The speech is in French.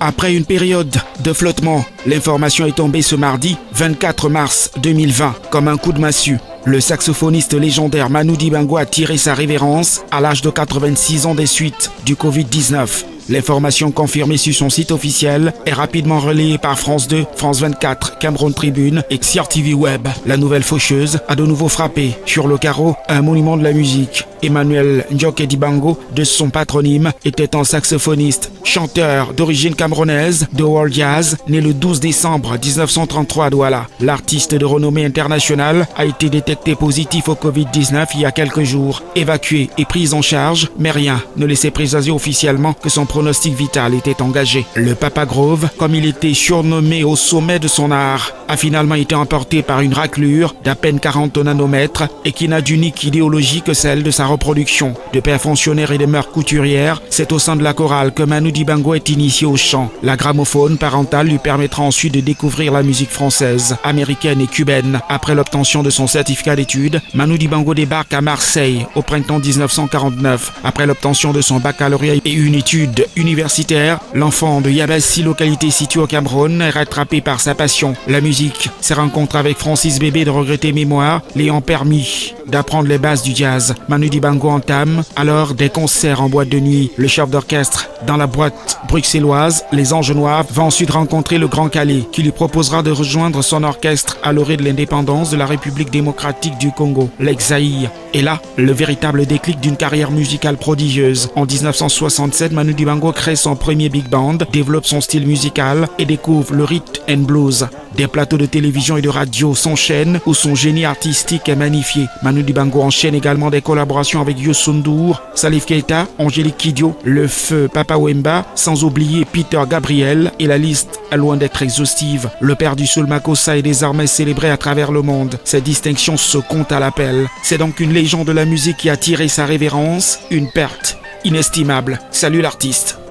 Après une période de flottement, l'information est tombée ce mardi 24 mars 2020 comme un coup de massue. Le saxophoniste légendaire Manu Dibango a tiré sa révérence à l'âge de 86 ans des suites du Covid-19. L'information confirmée sur son site officiel est rapidement relayée par France 2, France 24, Cameroun Tribune et Xiar TV Web. La nouvelle faucheuse a de nouveau frappé sur le carreau un monument de la musique. Emmanuel Njoke Dibango, de son patronyme, était un saxophoniste, chanteur d'origine camerounaise de world jazz, né le 12 décembre 1933 à Douala. L'artiste de renommée internationale a été détecté positif au Covid-19 il y a quelques jours, évacué et pris en charge, mais rien ne laissait présager officiellement que son pronostic vital était engagé. Le Papa Grove, comme il était surnommé au sommet de son art, a finalement été emporté par une raclure d'à peine 40 nanomètres et qui n'a d'unique idéologie que celle de sa reproduction. De père fonctionnaire et de mœurs couturières, c'est au sein de la chorale que Manu Dibango est initié au chant. La gramophone parentale lui permettra ensuite de découvrir la musique française, américaine et cubaine. Après l'obtention de son certificat d'études, Manu Dibango débarque à Marseille au printemps 1949. Après l'obtention de son baccalauréat et une étude universitaire, l'enfant de Yabassi, localité située au Cameroun, est rattrapé par sa passion, la musique. Ses rencontres avec Francis Bébé de regrettée mémoire l'ayant permis d'apprendre les bases du jazz. Manu Dibango entame alors des concerts en boîte de nuit. Le chef d'orchestre dans la boîte bruxelloise Les Anges Noirs va ensuite rencontrer le Grand Calais qui lui proposera de rejoindre son orchestre à l'orée de l'indépendance de la République démocratique du Congo, l'ex-Zaïre. Et là, le véritable déclic d'une carrière musicale prodigieuse. En 1967, Manu Dibango crée son premier big band, développe son style musical et découvre le rhythm and blues. Des plateaux de télévision et de radio s'enchaînent où son génie artistique est magnifié. Manu Dibango enchaîne également des collaborations avec Youssou N'Dour, Salif Keita, Angélique Kidjo, le feu Papa Wemba, sans oublier Peter Gabriel, et la liste est loin d'être exhaustive. Le père du soul Makossa est désormais célébré à travers le monde. Ses distinctions se comptent à l'appel. C'est donc une légende de la musique qui a tiré sa révérence, une perte inestimable. Salut l'artiste.